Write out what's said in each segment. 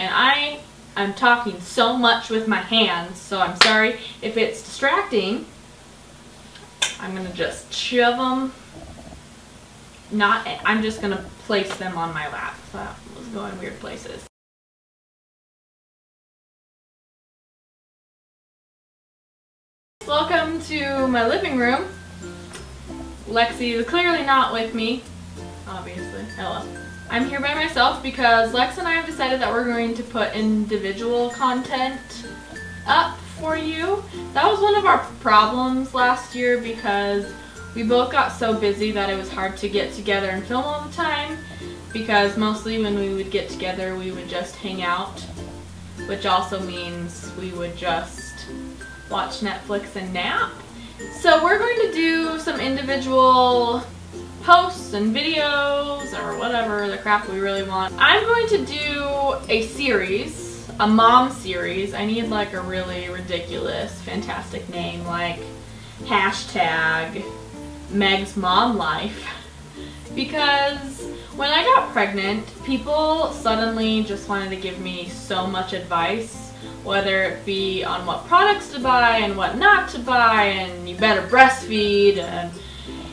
and I'm talking so much with my hands, so I'm sorry if it's distracting. I'm gonna just shove them. I'm just gonna place them on my lap. That was going weird places. Welcome to my living room. Lexi is clearly not with me, obviously. Hello. I'm here by myself because Lex and I have decided that we're going to put individual content up for you. That was one of our problems last year because we both got so busy that it was hard to get together and film all the time, because mostly when we would get together we would just hang out, which also means we would just watch Netflix and nap. So we're going to do some individual posts and videos or whatever the crap we really want. I'm going to do a series, a mom series. I need like a really ridiculous, fantastic name like hashtag Meg's Mom Life, because when I got pregnant, people suddenly just wanted to give me so much advice, whether it be on what products to buy and what not to buy, and you better breastfeed, and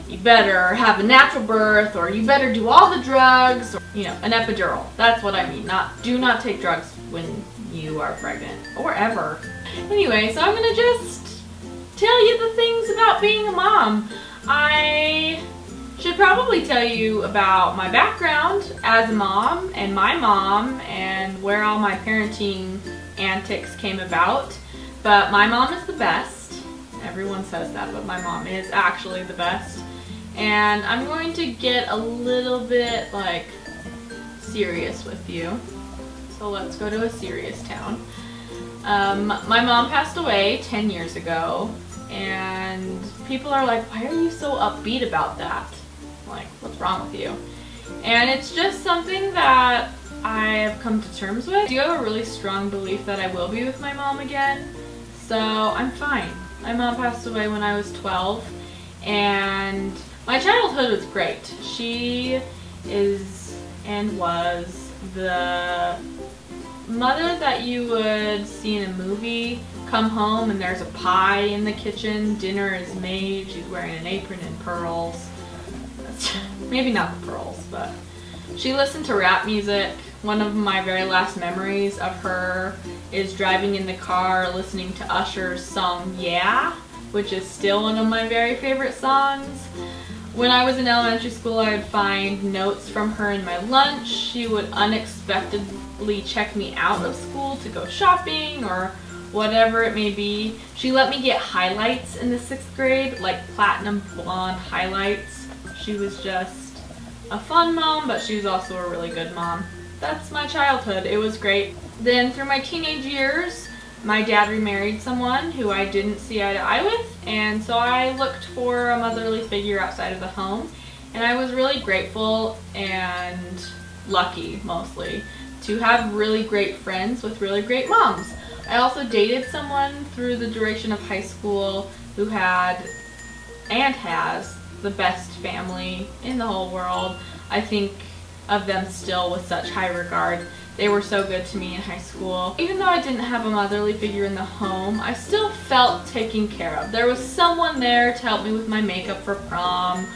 you better have a natural birth, or you better do all the drugs, or, you know, an epidural. That's what I mean. Do not take drugs when you are pregnant, or ever. Anyway, so I'm gonna just tell you the things about being a mom. I should probably tell you about my background as a mom, and my mom, and where all my parenting antics came about. But my mom is the best. Everyone says that, but my mom is actually the best. And I'm going to get a little bit like serious with you. So let's go to a serious town. My mom passed away 10 years ago, and people are like, why are you so upbeat about that? Like, what's wrong with you? And it's just something that I have come to terms with. I do have a really strong belief that I will be with my mom again, so I'm fine. My mom passed away when I was 12, and my childhood was great. She is and was the mother that you would see in a movie. Come home and there's a pie in the kitchen, dinner is made, she's wearing an apron and pearls. Maybe not the pearls, but she listened to rap music. One of my very last memories of her is driving in the car listening to Usher's song Yeah, which is still one of my very favorite songs. When I was in elementary school, I would find notes from her in my lunch. She would unexpectedly check me out of school to go shopping or whatever it may be. She let me get highlights in the 6th grade, like platinum blonde highlights. She was just a fun mom, but she was also a really good mom. That's my childhood. It was great. Then through my teenage years, my dad remarried someone who I didn't see eye to eye with, and so I looked for a motherly figure outside of the home, and I was really grateful and lucky, mostly, to have really great friends with really great moms. I also dated someone through the duration of high school who had and has the best family in the whole world. I think of them still with such high regard. They were so good to me in high school. Even though I didn't have a motherly figure in the home, I still felt taken care of. There was someone there to help me with my makeup for prom,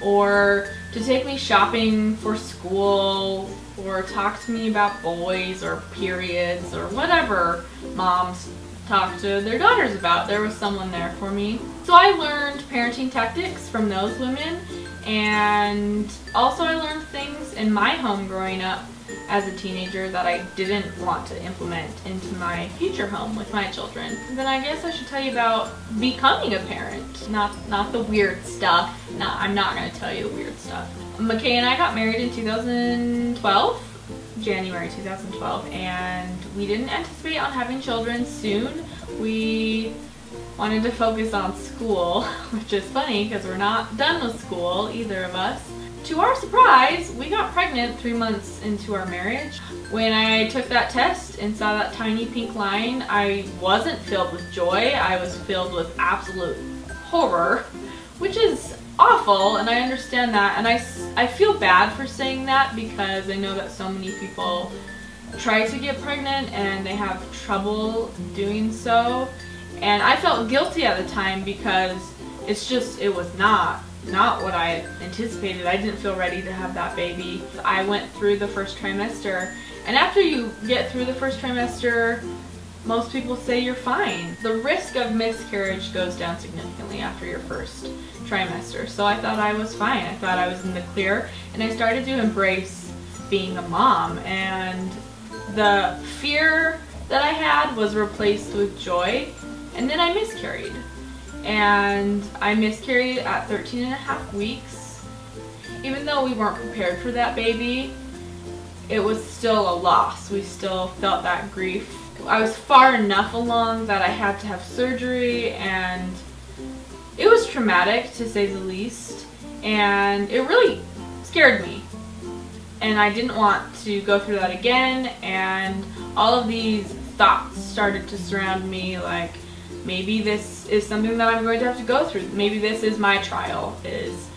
or to take me shopping for school, or talk to me about boys or periods or whatever moms talk to their daughters about. There was someone there for me. So I learned parenting tactics from those women, and also I learned things in my home growing up as a teenager that I didn't want to implement into my future home with my children. And then I guess I should tell you about becoming a parent, not the weird stuff. I'm not going to tell you the weird stuff. McKay and I got married in 2012. January 2012, and we didn't anticipate on having children soon. We wanted to focus on school, which is funny because we're not done with school, either of us. To our surprise, we got pregnant 3 months into our marriage. When I took that test and saw that tiny pink line, I wasn't filled with joy. I was filled with absolute horror, which is awful, and I understand that, and I feel bad for saying that because I know that so many people try to get pregnant and they have trouble doing so. And I felt guilty at the time because it was not what I anticipated. I didn't feel ready to have that baby. I went through the first trimester, and after you get through the first trimester, most people say you're fine. The risk of miscarriage goes down significantly after your first trimester. So I thought I was fine. I thought I was in the clear, and I started to embrace being a mom, and the fear that I had was replaced with joy. And then I miscarried. And I miscarried at 13 and a half weeks. Even though we weren't prepared for that baby, it was still a loss. We still felt that grief. I was far enough along that I had to have surgery, and it was traumatic to say the least, and it really scared me. And I didn't want to go through that again, and all of these thoughts started to surround me, like, maybe this is something that I'm going to have to go through. Maybe this is my trial, is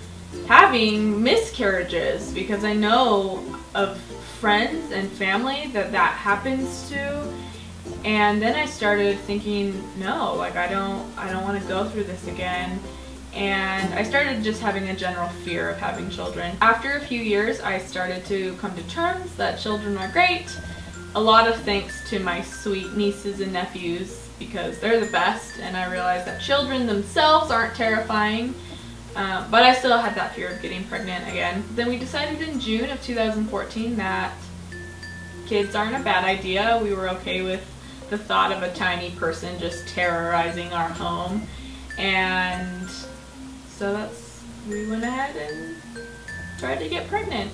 having miscarriages, because I know of friends and family that happens to. And then I started thinking, no, like I don't want to go through this again. And I started just having a general fear of having children. After a few years, I started to come to terms that children are great. A lot of thanks to my sweet nieces and nephews, because they're the best, and I realized that children themselves aren't terrifying, but I still had that fear of getting pregnant again. Then we decided in June of 2014 that kids aren't a bad idea. We were okay with the thought of a tiny person just terrorizing our home, and so we went ahead and tried to get pregnant.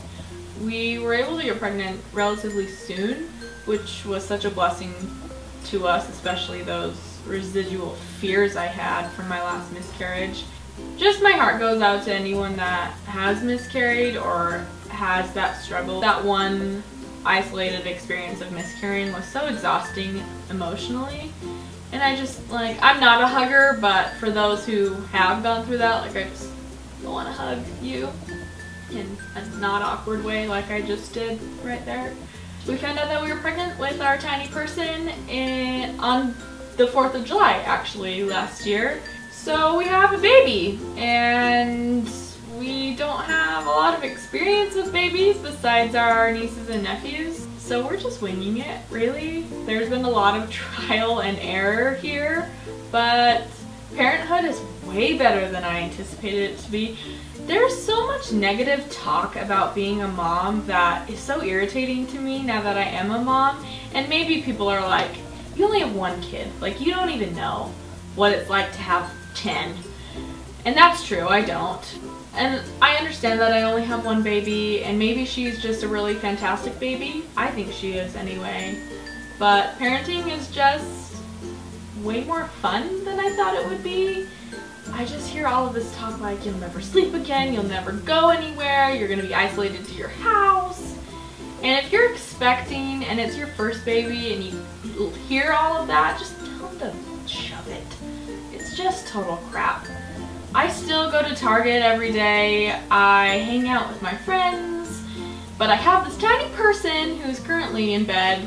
We were able to get pregnant relatively soon, which was such a blessing to us, especially those residual fears I had from my last miscarriage. Just my heart goes out to anyone that has miscarried or has that struggle. That one isolated experience of miscarrying was so exhausting emotionally, and I'm not a hugger, but for those who have gone through that, like, I just want to hug you in a not awkward way like I just did right there. We found out that we were pregnant with our tiny person on the 4th of July, actually, last year. So we have a baby, and we don't have a lot of experience with babies besides our nieces and nephews. So we're just winging it, really. There's been a lot of trial and error here, but parenthood is way better than I anticipated it to be. There's so much negative talk about being a mom that is so irritating to me now that I am a mom. And maybe people are like, you only have one kid. Like, you don't even know what it's like to have 10. And that's true, I don't. And I understand that I only have one baby, and maybe she's just a really fantastic baby. I think she is anyway. But parenting is just way more fun than I thought it would be. I just hear all of this talk like, you'll never sleep again, you'll never go anywhere, you're gonna be isolated to your house. And if you're expecting and it's your first baby and you hear all of that, just tell them to shove it. It's just total crap. I still go to Target every day, I hang out with my friends, but I have this tiny person who's currently in bed,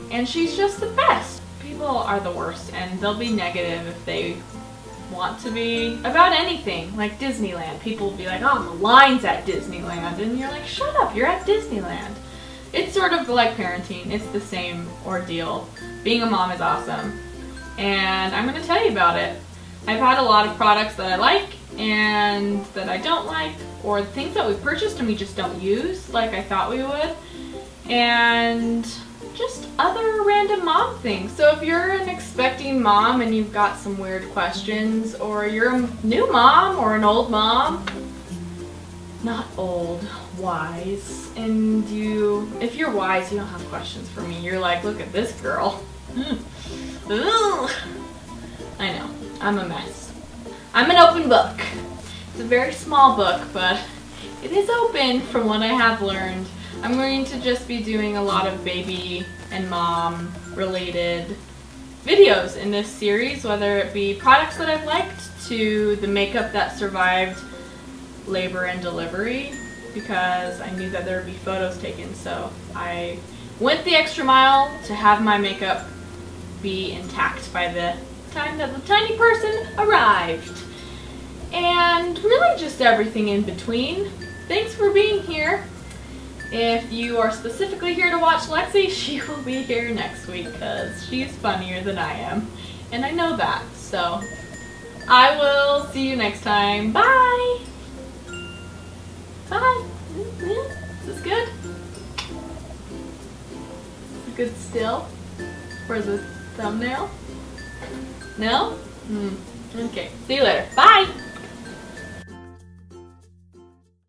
and she's just the best. People are the worst, and they'll be negative if they want to be about anything, like Disneyland. People will be like, oh, the line's at Disneyland, and you're like, shut up, you're at Disneyland. It's sort of like parenting. It's the same ordeal. Being a mom is awesome, and I'm going to tell you about it. I've had a lot of products that I like and that I don't like, or things that we purchased and we just don't use like I thought we would, and just other random mom things. So if you're an expecting mom and you've got some weird questions, or you're a new mom or an old mom, not old, wise, and if you're wise, you don't have questions for me. You're like, look at this girl. Ugh. I know, I'm a mess. I'm an open book. It's a very small book, but it is open from what I have learned. I'm going to just be doing a lot of baby and mom related videos in this series, whether it be products that I've liked to the makeup that survived labor and delivery, because I knew that there would be photos taken, so I went the extra mile to have my makeup be intact by the time that the tiny person arrived. And really just everything in between. Thanks for being here. If you are specifically here to watch Lexi, she will be here next week because she's funnier than I am. And I know that, so I will see you next time. Bye! Bye! Is this good? Is it good still? For the thumbnail? No? Okay, see you later. Bye!